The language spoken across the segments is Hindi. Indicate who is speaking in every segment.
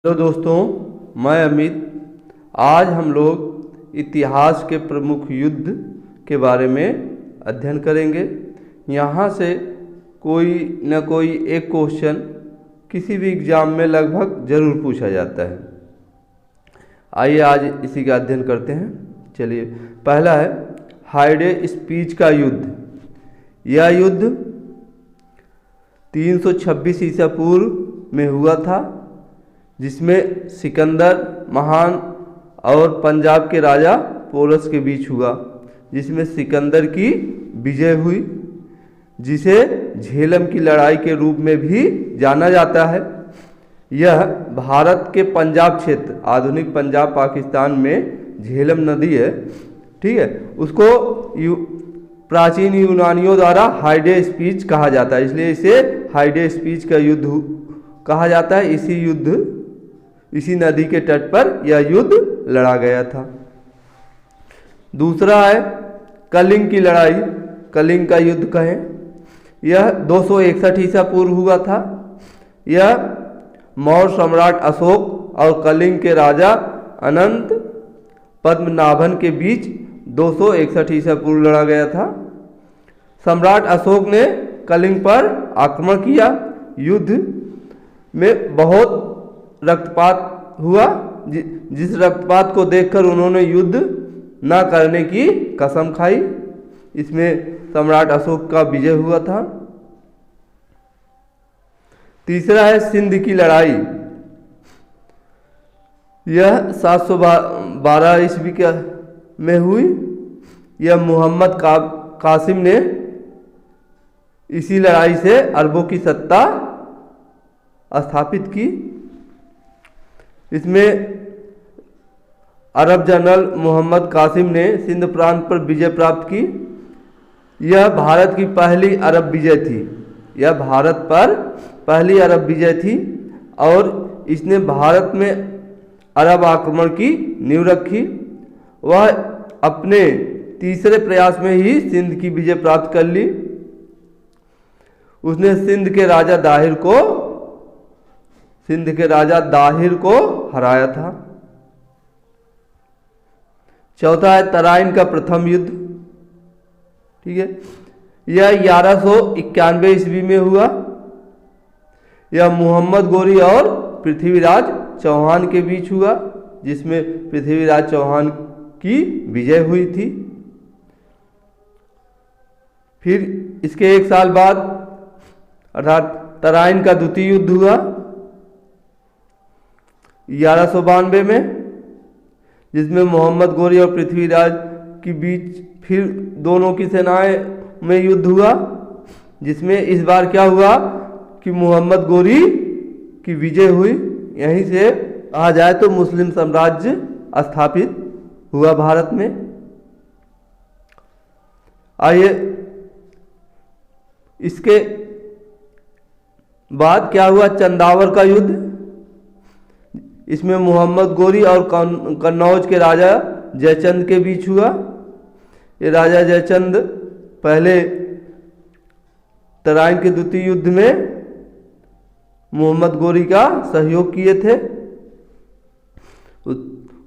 Speaker 1: हेलो दोस्तों, मैं अमित। आज हम लोग इतिहास के प्रमुख युद्ध के बारे में अध्ययन करेंगे। यहाँ से कोई न कोई एक क्वेश्चन किसी भी एग्ज़ाम में लगभग ज़रूर पूछा जाता है। आइए आज इसी का अध्ययन करते हैं। चलिए, पहला है हाइडे स्पीच का युद्ध। यह युद्ध 326 ईसा पूर्व में हुआ था, जिसमें सिकंदर महान और पंजाब के राजा पोरस के बीच हुआ, जिसमें सिकंदर की विजय हुई, जिसे झेलम की लड़ाई के रूप में भी जाना जाता है। यह भारत के पंजाब क्षेत्र, आधुनिक पंजाब पाकिस्तान में झेलम नदी है, ठीक है, उसको प्राचीन यूनानियों द्वारा हाइडे स्पीच कहा जाता है, इसलिए इसे हाइडे स्पीच का युद्ध कहा जाता है। इसी नदी के तट पर यह युद्ध लड़ा गया था। दूसरा है कलिंग की लड़ाई, कलिंग का युद्ध कहें। यह 261 ईसा पूर्व हुआ था। यह मौर्य सम्राट अशोक और कलिंग के राजा अनंत पद्मनाभन के बीच 261 ईसा पूर्व लड़ा गया था। सम्राट अशोक ने कलिंग पर आक्रमण किया। युद्ध में बहुत रक्तपात हुआ, जिस रक्तपात को देखकर उन्होंने युद्ध न करने की कसम खाई। इसमें सम्राट अशोक का विजय हुआ था। तीसरा है सिंध की लड़ाई। यह 712 ईस्वी में हुई। यह मोहम्मद कासिम ने इसी लड़ाई से अरबों की सत्ता स्थापित की। इसमें अरब जनरल मोहम्मद कासिम ने सिंध प्रांत पर विजय प्राप्त की। यह भारत की पहली अरब विजय थी। यह भारत पर पहली अरब विजय थी और इसने भारत में अरब आक्रमण की नींव रखी। वह अपने तीसरे प्रयास में ही सिंध की विजय प्राप्त कर ली। उसने सिंध के राजा दाहिर को हराया था। चौथा है तराइन का प्रथम युद्ध, ठीक है। यह 1191 ईस्वी में हुआ। यह मोहम्मद गोरी और पृथ्वीराज चौहान के बीच हुआ, जिसमें पृथ्वीराज चौहान की विजय हुई थी। फिर इसके एक साल बाद अर्थात तराइन का द्वितीय युद्ध हुआ 1192 में, जिसमें मोहम्मद गोरी और पृथ्वीराज के बीच फिर दोनों की सेनाएं में युद्ध हुआ, जिसमें इस बार क्या हुआ कि मोहम्मद गोरी की विजय हुई। यहीं से कहा जाए तो मुस्लिम साम्राज्य स्थापित हुआ भारत में। आइए, इसके बाद क्या हुआ, चंदावर का युद्ध। इसमें मोहम्मद गोरी और कन्नौज के राजा जयचंद के बीच हुआ। ये राजा जयचंद पहले तराइन के द्वितीय युद्ध में मोहम्मद गोरी का सहयोग किए थे।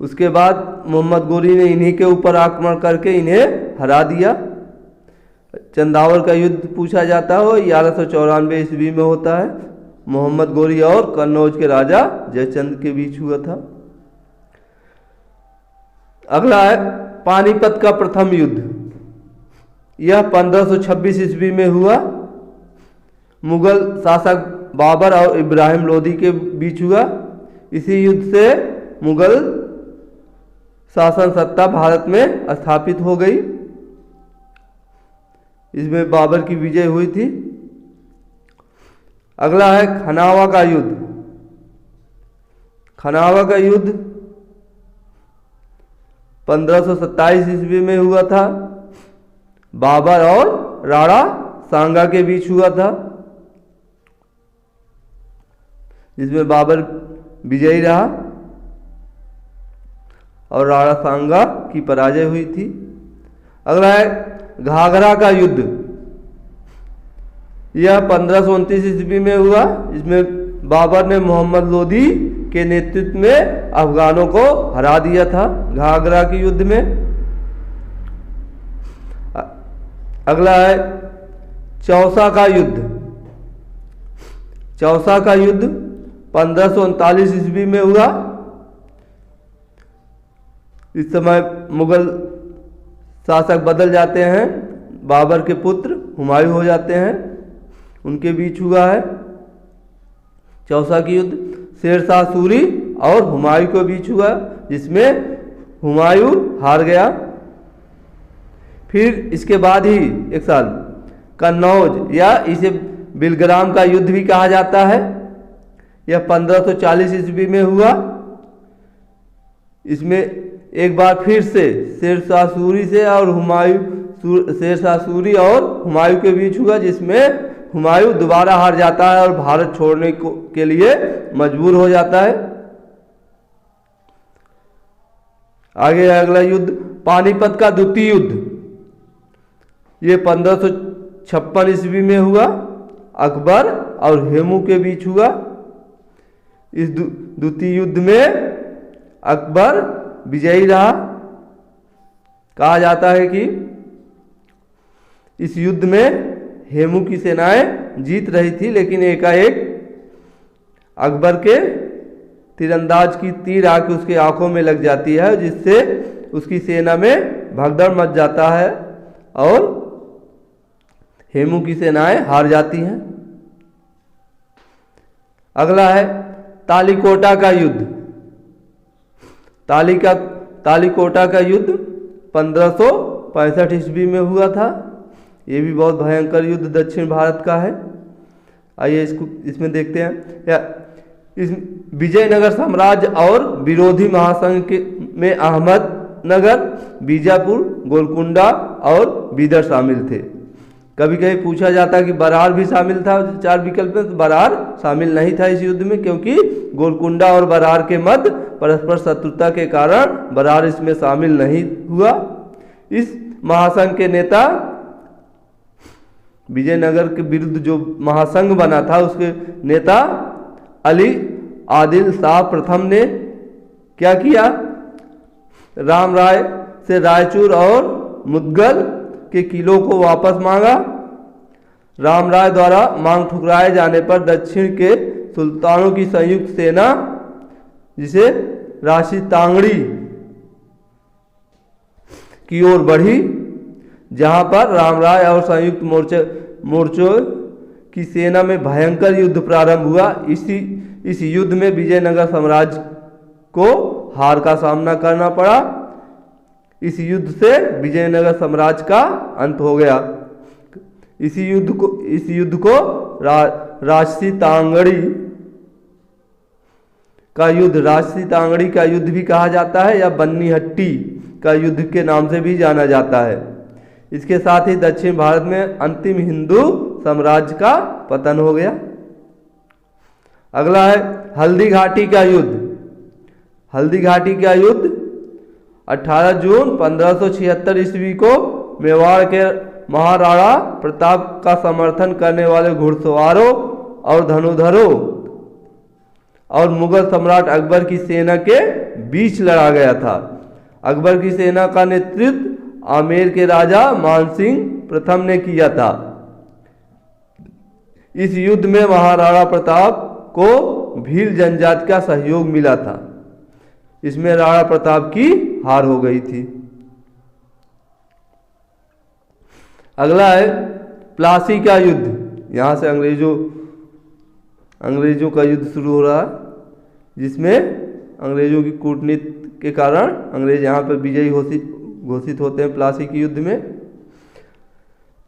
Speaker 1: उसके बाद मोहम्मद गोरी ने इन्हीं के ऊपर आक्रमण करके इन्हें हरा दिया। चंदावर का युद्ध पूछा जाता है, 1194 ईस्वी में होता है। मोहम्मद गोरी और कन्नौज के राजा जयचंद के बीच हुआ था। अगला है पानीपत का प्रथम युद्ध। यह 1526 ईस्वी में हुआ। मुगल शासक बाबर और इब्राहिम लोदी के बीच हुआ। इसी युद्ध से मुगल शासन सत्ता भारत में स्थापित हो गई। इसमें बाबर की विजय हुई थी। अगला है खनावा का युद्ध। खनावा का युद्ध 1527 ईस्वी में हुआ था। बाबर और राणा सांगा के बीच हुआ था, जिसमें बाबर विजयी रहा और राणा सांगा की पराजय हुई थी। अगला है घाघरा का युद्ध। यह 1529 ईस्वी में हुआ। इसमें बाबर ने मोहम्मद लोदी के नेतृत्व में अफगानों को हरा दिया था घाघरा के युद्ध में। अगला है चौसा का युद्ध। चौसा का युद्ध 1539 ईस्वी में हुआ। इस समय मुगल शासक बदल जाते हैं, बाबर के पुत्र हुमायूं हो जाते हैं, उनके बीच हुआ है चौसा की युद्ध। शेरशाह सूरी और हुमायूं के बीच हुआ, जिसमें हुमायूं हार गया। फिर इसके बाद ही एक साल कन्नौज या इसे बिलग्राम का युद्ध भी कहा जाता है, यह 1540 ईस्वी में हुआ। इसमें एक बार फिर से शेरशाह सूरी से और शेरशाह सूरी और हुमायूं के बीच हुआ, जिसमें हुमायूं दोबारा हार जाता है और भारत छोड़ने के लिए मजबूर हो जाता है। आगे अगला युद्ध पानीपत का द्वितीय युद्ध, ये 1556 ईस्वी में हुआ। अकबर और हेमू के बीच हुआ। इस द्वितीय युद्ध में अकबर विजयी रहा। कहा जाता है कि इस युद्ध में हेमू की सेनाएं जीत रही थी, लेकिन एकाएक अकबर के तीरंदाज की तीर आके उसके आंखों में लग जाती है, जिससे उसकी सेना में भगदड़ मच जाता है और हेमू की सेनाएं हार जाती हैं। अगला है तालीकोटा का युद्ध। तालीकोटा का युद्ध 1565 ईस्वी में हुआ था। ये भी बहुत भयंकर युद्ध दक्षिण भारत का है। आइए इसमें देखते हैं। इस विजयनगर साम्राज्य और विरोधी महासंघ में अहमदनगर, बीजापुर, गोलकुंडा और बीदर शामिल थे। कभी कभी पूछा जाता कि बरार भी शामिल था 4 विकल्प में, तो बरार शामिल नहीं था इस युद्ध में, क्योंकि गोलकुंडा और बरार के मध्य परस्पर शत्रुता के कारण बरार इसमें शामिल नहीं हुआ। इस महासंघ के नेता विजयनगर के विरुद्ध जो महासंघ बना था, उसके नेता अली आदिल शाह प्रथम ने क्या किया, राम राय से रायचूर और मुदगल के किलों को वापस मांगा। राम राय द्वारा मांग ठुकराए जाने पर दक्षिण के सुल्तानों की संयुक्त सेना, जिसे राशि तांगड़ी की ओर बढ़ी, जहां पर राम राय और संयुक्त मोर्चों की सेना में भयंकर युद्ध प्रारंभ हुआ। इस युद्ध में विजयनगर साम्राज्य को हार का सामना करना पड़ा। इस युद्ध से विजयनगर साम्राज्य का अंत हो गया। इस युद्ध को राशि तांगड़ी का युद्ध भी कहा जाता है, या बन्नीहट्टी का युद्ध के नाम से भी जाना जाता है। इसके साथ ही दक्षिण भारत में अंतिम हिंदू साम्राज्य का पतन हो गया। अगला है हल्दी घाटी का युद्ध। हल्दी घाटी का युद्ध 18 जून 1576 ईस्वी को मेवाड़ के महाराणा प्रताप का समर्थन करने वाले घुड़सवारों और धनुधरों और मुगल सम्राट अकबर की सेना के बीच लड़ा गया था। अकबर की सेना का नेतृत्व आमेर के राजा मानसिंह प्रथम ने किया था। इस युद्ध में महाराणा प्रताप को भील जनजाति का सहयोग मिला था। इसमें राणा प्रताप की हार हो गई थी। अगला है प्लासी का युद्ध। यहाँ से अंग्रेजों का युद्ध शुरू हो रहा है, जिसमें अंग्रेजों की कूटनीति के कारण अंग्रेज यहाँ पर विजयी घोषित होते हैं। प्लासी की युद्ध में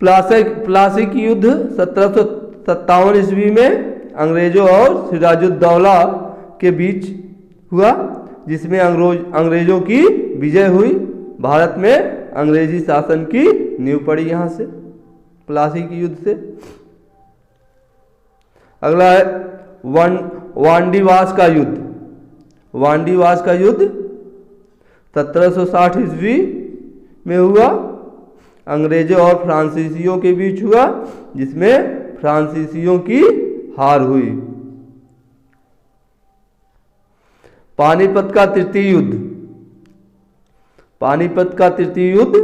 Speaker 1: प्लासी की युद्ध 1757 ईस्वी में अंग्रेजों और सिराजुद्दौला के बीच हुआ, जिसमें अंग्रेजों की विजय हुई। भारत में अंग्रेजी शासन की नींव पड़ी यहाँ से, प्लासी की युद्ध से। अगला है वांडीवास का युद्ध। वांडीवास का युद्ध 1760 ईस्वी में हुआ, अंग्रेजों और फ्रांसीसियों के बीच हुआ, जिसमें फ्रांसीसियों की हार हुई। पानीपत का तृतीय युद्ध। पानीपत का तृतीय युद्ध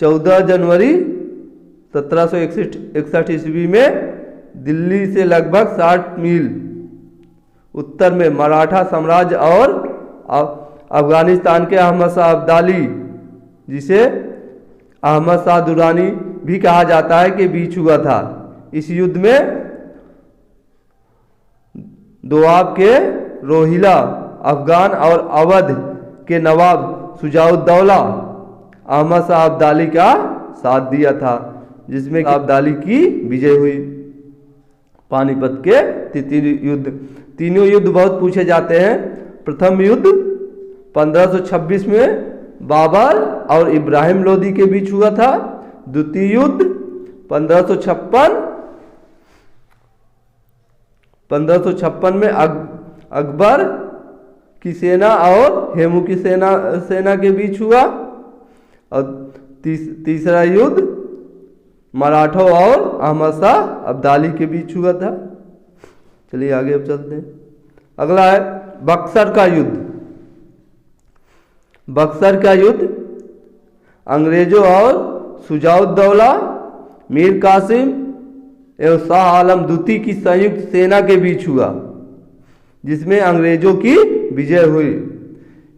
Speaker 1: 14 जनवरी 1761 ईस्वी में दिल्ली से लगभग 60 मील उत्तर में मराठा साम्राज्य और अफगानिस्तान के अहमद शाह अब्दाली, जिसे अहमद शाह दुरानी भी कहा जाता है, के बीच हुआ था। इस युद्ध में दोआब के रोहिला अफगान और अवध के नवाब शुजाउद्दौला अहमद शाह अब्दाली का साथ दिया था, जिसमें अब्दाली की विजय हुई। पानीपत के तृतीय युद्ध। तीनों युद्ध बहुत पूछे जाते हैं। प्रथम युद्ध 1526 में बाबर और इब्राहिम लोदी के बीच हुआ था। द्वितीय युद्ध 1556 में अकबर की सेना और हेमू की सेना के बीच हुआ। और तीसरा युद्ध मराठों और अहमद शाह अब्दाली के बीच हुआ था। चलिए आगे अब चलते हैं। अगला है बक्सर का युद्ध। बक्सर का युद्ध अंग्रेजों और शुजाउद्दौला, मीर कासिम एवं शाह आलम द्वितीय की संयुक्त सेना के बीच हुआ, जिसमें अंग्रेजों की विजय हुई।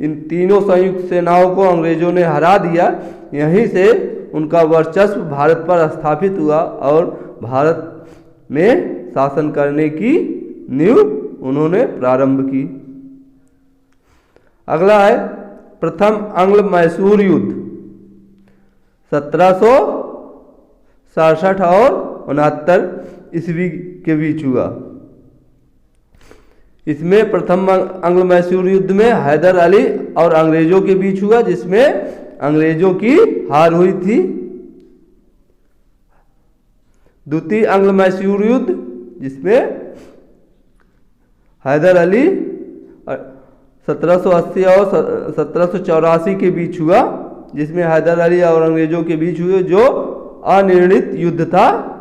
Speaker 1: इन तीनों संयुक्त सेनाओं को अंग्रेजों ने हरा दिया। यहीं से उनका वर्चस्व भारत पर स्थापित हुआ और भारत में शासन करने की नींव उन्होंने प्रारंभ की। अगला है प्रथम अंग्ल मैसूर युद्ध 1767 और 69 ईस्वी के बीच हुआ। इसमें प्रथम अंग्ल मैसूर युद्ध में हैदर अली और अंग्रेजों के बीच हुआ, जिसमें अंग्रेजों की हार हुई थी। द्वितीय अंग्ल मैसूर युद्ध, जिसमें हैदर अली 1780 और 1784 के बीच हुआ, जिसमें हैदर अली और अंग्रेजों के बीच हुए, जो अनिर्णित युद्ध था।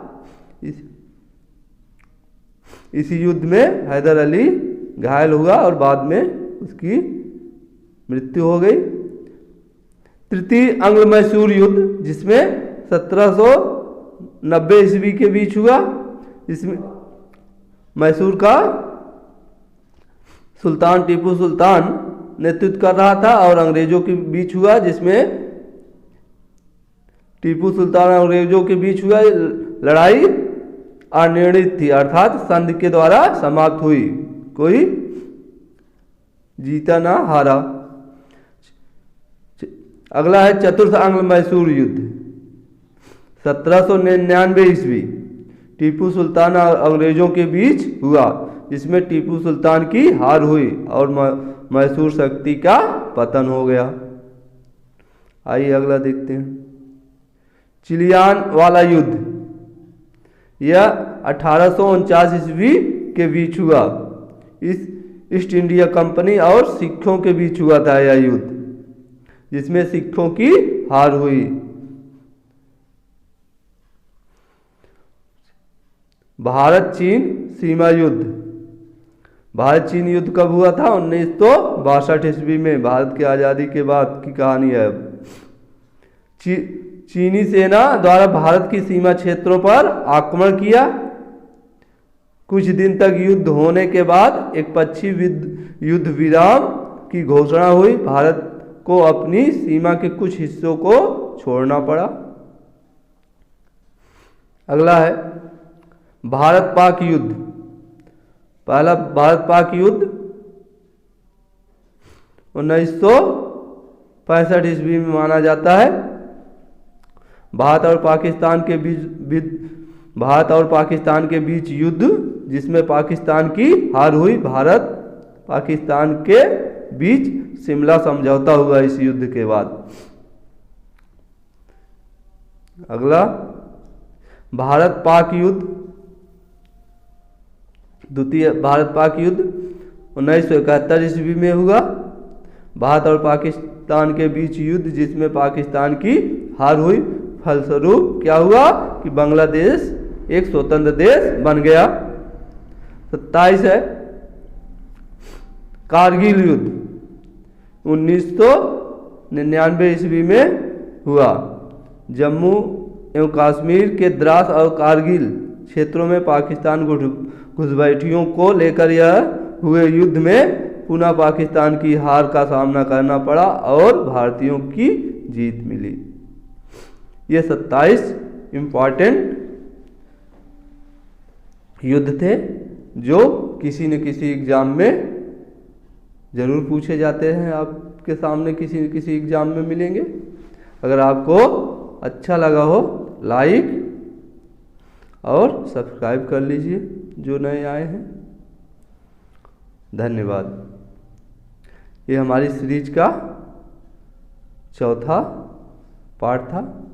Speaker 1: इसी युद्ध में हैदर अली घायल हुआ और बाद में उसकी मृत्यु हो गई। तृतीय अंग्ल मैसूर युद्ध, जिसमें 1790 ईस्वी के बीच हुआ, इसमें मैसूर का सुल्तान टीपू सुल्तान नेतृत्व कर रहा था और अंग्रेजों के बीच हुआ, जिसमें टीपू सुल्तान और अंग्रेजों के बीच हुआ लड़ाई अनिर्णित थी, अर्थात संधि के द्वारा समाप्त हुई, कोई जीता ना हारा। अगला है चतुर्थ अंग्ल मैसूर युद्ध 1799 ईस्वी, टीपू सुल्तान और अंग्रेजों के बीच हुआ, जिसमें टीपू सुल्तान की हार हुई और मैसूर शक्ति का पतन हो गया। आइए अगला देखते हैं। चिलियान वाला युद्ध, यह 1849 ईस्वी के बीच हुआ। इस ईस्ट इंडिया कंपनी और सिखों के बीच हुआ था यह युद्ध, जिसमें सिखों की हार हुई। भारत चीन सीमा युद्ध। भारत चीन युद्ध कब हुआ था? 1962 ईस्वी में, भारत की आज़ादी के बाद की कहानी है। चीनी सेना द्वारा भारत की सीमा क्षेत्रों पर आक्रमण किया। कुछ दिन तक युद्ध होने के बाद एक पक्षी युद्ध विराम की घोषणा हुई। भारत को अपनी सीमा के कुछ हिस्सों को छोड़ना पड़ा। अगला है भारत पाक युद्ध। पहला भारत पाक युद्ध 1965 ईस्वी में माना जाता है। भारत और पाकिस्तान के बीच युद्ध, जिसमें पाकिस्तान की हार हुई। भारत पाकिस्तान के बीच शिमला समझौता हुआ इस युद्ध के बाद। अगला भारत पाक युद्ध। द्वितीय भारत पाक युद्ध 1971 ईस्वी में हुआ। भारत और पाकिस्तान के बीच युद्ध, जिसमें पाकिस्तान की हार हुई। फलस्वरूप क्या हुआ कि बांग्लादेश एक स्वतंत्र देश बन गया। 27 है कारगिल युद्ध 1999 ईस्वी में हुआ। जम्मू एवं कश्मीर के द्रास और कारगिल क्षेत्रों में पाकिस्तान घुसपैठियों को लेकर यह हुए युद्ध में पुनः पाकिस्तान की हार का सामना करना पड़ा और भारतीयों की जीत मिली। ये 27 इम्पॉर्टेंट युद्ध थे जो किसी न किसी एग्जाम में ज़रूर पूछे जाते हैं, आपके सामने किसी न किसी एग्जाम में मिलेंगे। अगर आपको अच्छा लगा हो लाइक और सब्सक्राइब कर लीजिए जो नए आए हैं। धन्यवाद। ये हमारी सीरीज का चौथा पार्ट था।